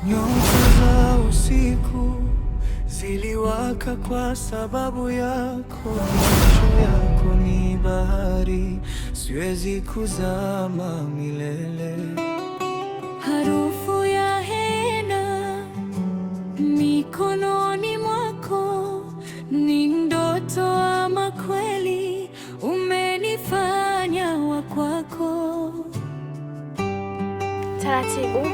Nyota za usiku ziliwaka kwa sababu yako. Macho yako ni bahari, siwezi kuzama milele. Harufu ya henna mikononi mwako ni ndoto ama kweli? Umenifanya wa kwako. Taratibu.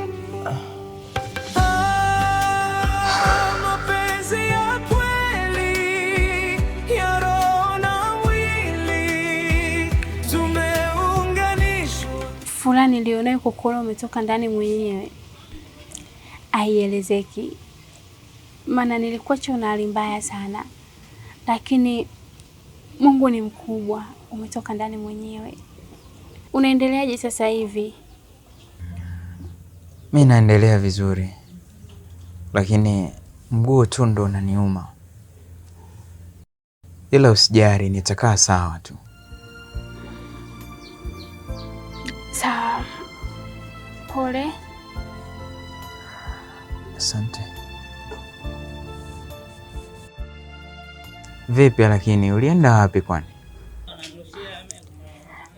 Mapenzi ya kweli ya roho na mwili tumeunganishwa. Furaha nilionayo kukuona umetoka ndani mwenyewe haielezeki, maana nilikuwa na hali mbaya sana, lakini Mungu ni mkubwa, umetoka ndani mwenyewe. Unaendeleaje sasa hivi? Mimi naendelea vizuri, lakini mguu tu ndo unaniuma, ila usijali, nitakaa sawa tu. Sawa. Pole. Asante. Vipi lakini ulienda wapi kwani?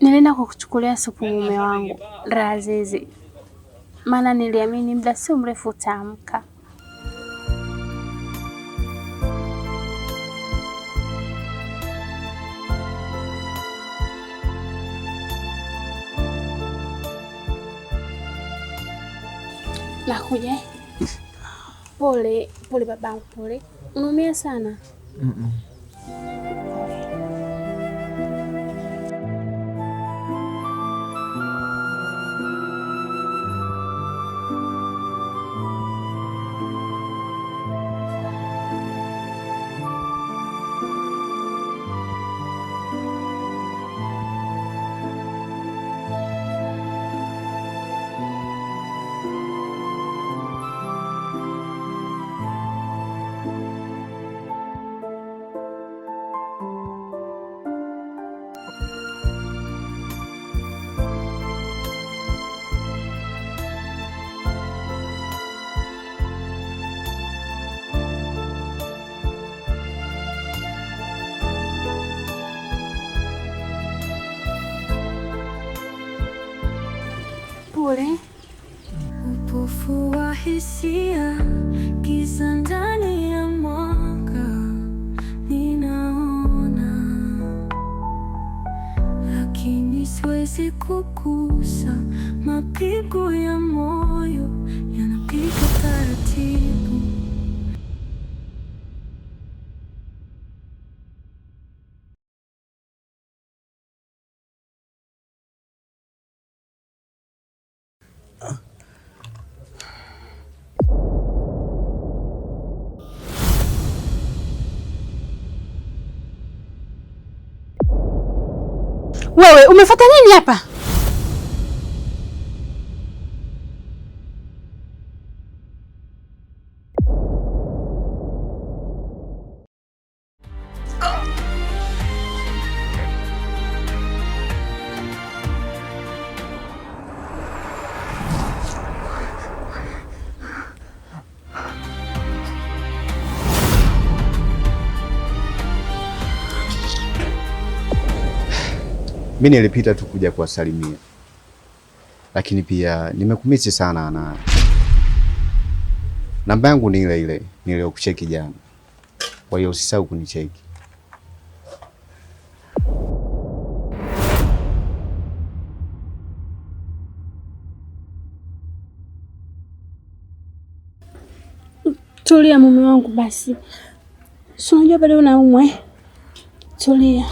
Nilienda kukuchukulia supu mume wangu Razizi, maana niliamini muda sio mrefu utaamka. Nakuja. Pole, pole babangu, pole. Unaumia sana? Pole. Upofu wa hisia, giza ndani ya mwanga ninaona, lakini siwezi kugusa. Mapigo ya moyo yanapiga taratibu. Wewe umefuata nini hapa? Mimi nilipita tu kuja kuwasalimia, lakini pia nimekumisi sana. Na namba yangu ni ile ile niliyokucheki jana, kwa hiyo usisahau kunicheki. Tulia mume wangu basi. Si unajua bado unaumwa eh? Tulia.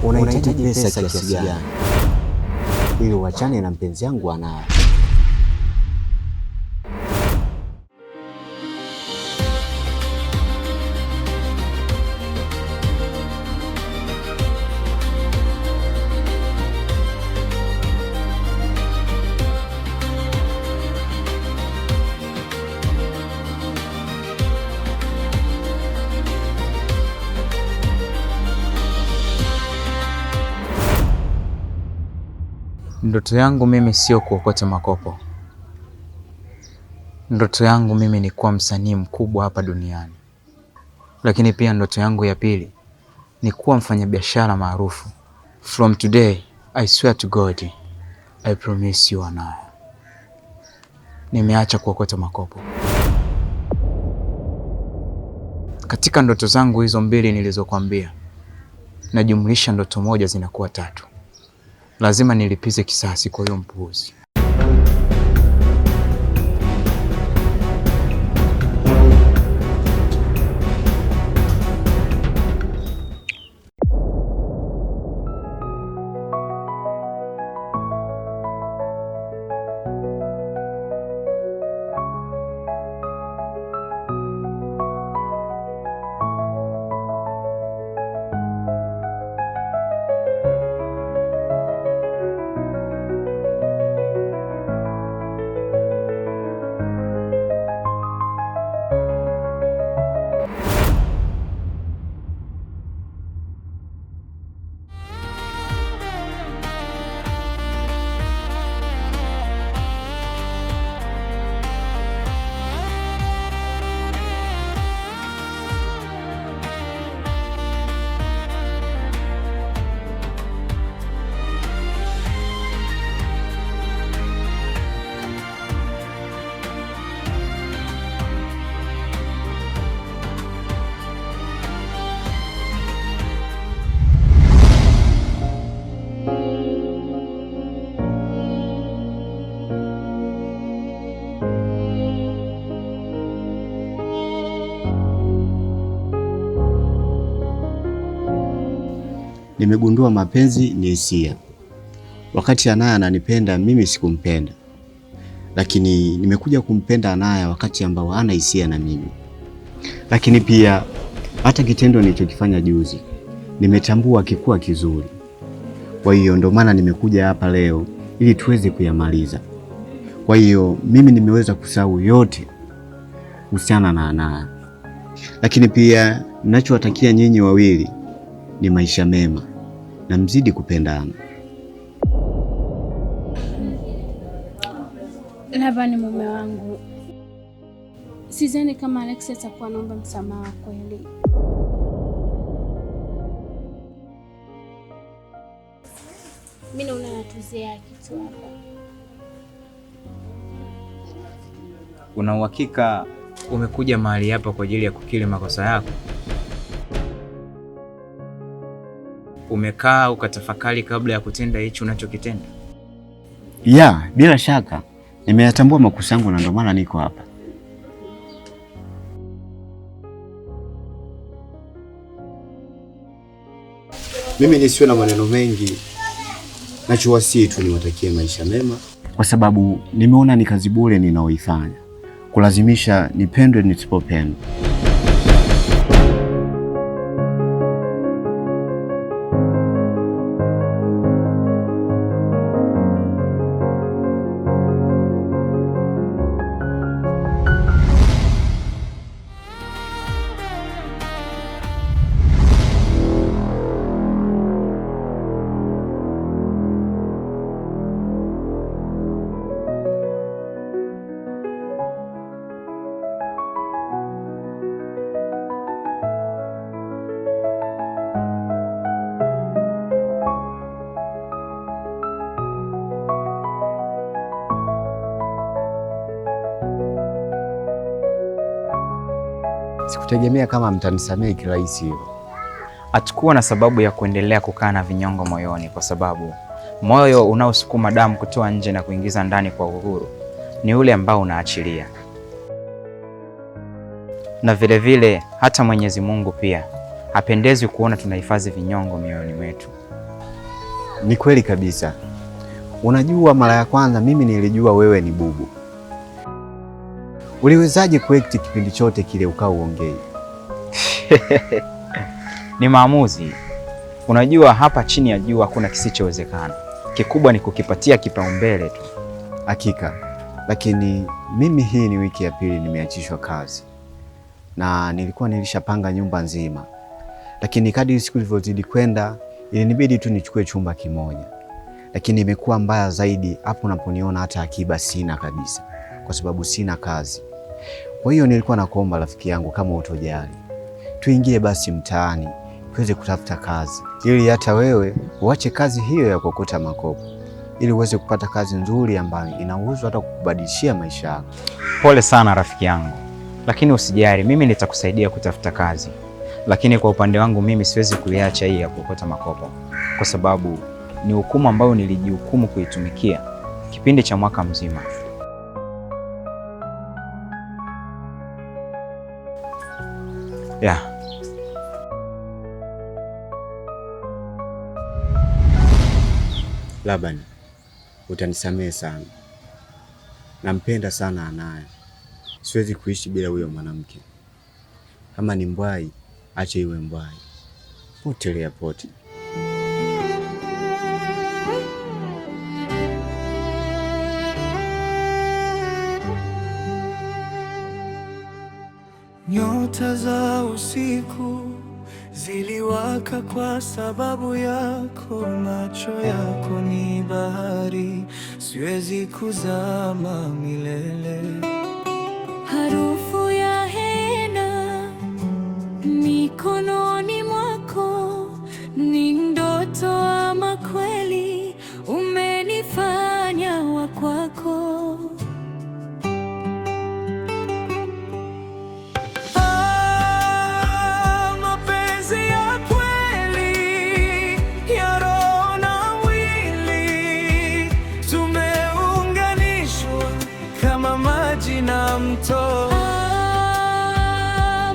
Unahitaji pesa kiasi gani ili uachane na mpenzi yangu anaye? Ndoto yangu mimi sio kuokota makopo. Ndoto yangu mimi ni kuwa msanii mkubwa hapa duniani. Lakini pia ndoto yangu ya pili ni kuwa mfanyabiashara maarufu. From today, I swear to God, I promise you Anaya, nimeacha kuokota makopo. Katika ndoto zangu hizo mbili nilizokuambia, najumlisha ndoto moja zinakuwa 3. Lazima nilipize kisasi kwa hiyo mpuuzi. Nimegundua mapenzi ni hisia. Wakati Anaya ananipenda mimi sikumpenda, lakini nimekuja kumpenda Anaya wakati ambao hana hisia na mimi. Lakini pia hata kitendo nilichokifanya juzi nimetambua kikuwa kizuri. Kwa hiyo ndo maana nimekuja hapa leo ili tuweze kuyamaliza. Kwa hiyo mimi nimeweza kusahau yote kuhusiana na Anaya. Lakini pia ninachowatakia nyinyi wawili ni maisha mema na mzidi kupendana. Labda mume wangu, sidhani kama Alex atakuwa anaomba msamaha kweli. Mimi naona natuzea kitu hapa. Una uhakika umekuja mahali hapa kwa ajili ya kukiri makosa yako? Umekaa ukatafakari kabla ya kutenda hicho unachokitenda? Ya, bila shaka nimeyatambua makosa yangu na ndio maana niko hapa. Mimi nisiwe na maneno mengi, nachowasihi tu niwatakie maisha mema, kwa sababu nimeona ni kazi bure ninaoifanya, kulazimisha nipendwe nisipopendwa. Sikutegemea kama mtanisamehe kirahisi hivyo. Hatakuwa na sababu ya kuendelea kukaa na vinyongo moyoni, kwa sababu moyo unaosukuma damu kutoa nje na kuingiza ndani kwa uhuru ni ule ambao unaachilia. Na vile vile hata Mwenyezi Mungu pia hapendezwi kuona tunahifadhi vinyongo mioyoni mwetu. Ni kweli kabisa. Unajua, mara ya kwanza mimi nilijua wewe ni bubu. Uliwezaje kuact kipindi chote kile ukao uongei? Ni maamuzi. Unajua, hapa chini ya jua hakuna kisichowezekana. Kikubwa ni kukipatia kipaumbele tu. Hakika. Lakini mimi hii ni wiki ya pili nimeachishwa kazi. Na nilikuwa nilishapanga nyumba nzima. Lakini kadri siku zilivyozidi kwenda, ilinibidi tu nichukue chumba kimoja. lakini imekuwa mbaya zaidi hapo unaponiona hata akiba sina kabisa, kwa sababu sina kazi. Kwa hiyo nilikuwa nakuomba rafiki yangu, kama utojali, tuingie basi mtaani tuweze kutafuta kazi, ili hata wewe uache kazi hiyo ya kuokota makopo, ili uweze kupata kazi nzuri ambayo inauzwa hata kukubadilishia maisha yako. Pole sana rafiki yangu, lakini usijali, mimi nitakusaidia kutafuta kazi. Lakini kwa upande wangu mimi siwezi kuiacha hii ya kuokota makopo, kwa sababu ni hukumu ambayo nilijihukumu kuitumikia kipindi cha mwaka mzima. Labani, utanisamehe sana. Nampenda sana Anaya. Siwezi kuishi bila huyo mwanamke. Kama ni mbwai, acha iwe mbwai. Potelea pote. Nyota za usiku ziliwaka kwa sababu yako, macho yako ni bahari, siwezi kuzama milele. Harufu ya hena mikononi mwako, ni ndoto ama kweli umenifanya wa kwako.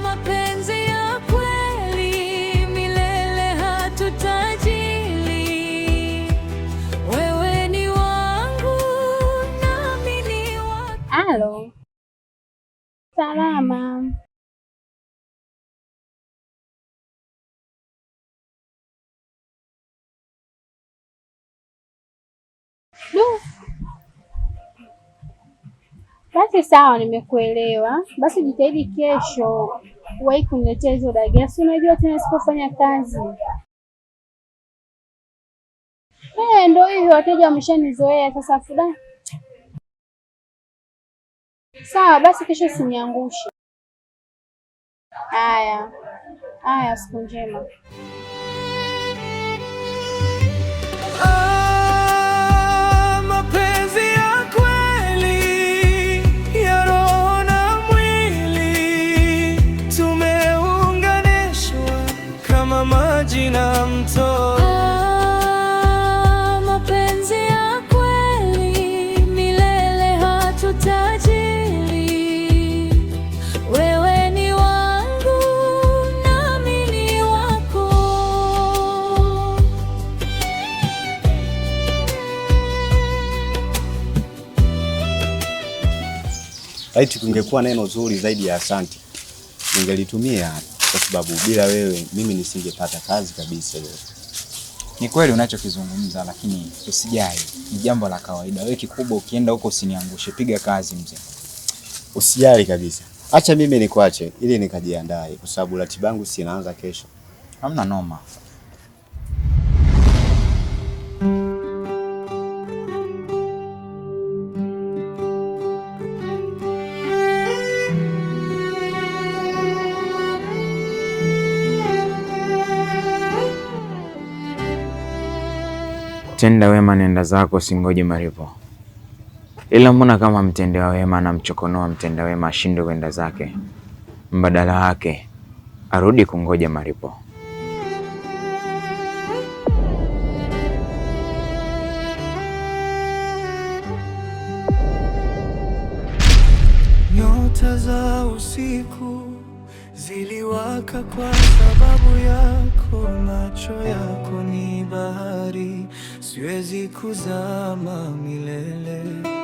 Mapenzi ya kweli milele hatutajili. Wewe ni wangu nami ni wako. Halo. Salama. Basi sawa, nimekuelewa. Basi jitahidi kesho uwahi kuniletea hizo dagaa. Si unajua tena sipofanya kazi. Ndio hivyo, wateja wameshanizoea sasa. Fuda. Sawa, basi kesho usiniangushe. Haya, siku njema. Na mto. Mapenzi ya kweli milele hatutajili. Wewe ni wangu nami ni wako. Laiti kungekuwa neno zuri zaidi ya asante, ningelitumia, kwa sababu bila wewe mimi nisingepata kazi kabisa leo. Ni kweli unachokizungumza, lakini usijali, ni jambo la kawaida. Wewe kikubwa ukienda huko usiniangushe, piga kazi mzee. Usijali kabisa. Acha mimi nikuache ili nikajiandae, kwa sababu ratiba yangu si inaanza kesho. Hamna noma. Tenda wema nenda zako, singoje malipo. Ila mbona kama mtendea wema na mchokonoa mtenda wema ashindwe kwenda zake, mbadala wake arudi kungoja malipo. Nyota za usiku ziliwaka kwa sababu yako, macho yako ni bahari, siwezi kuzama milele.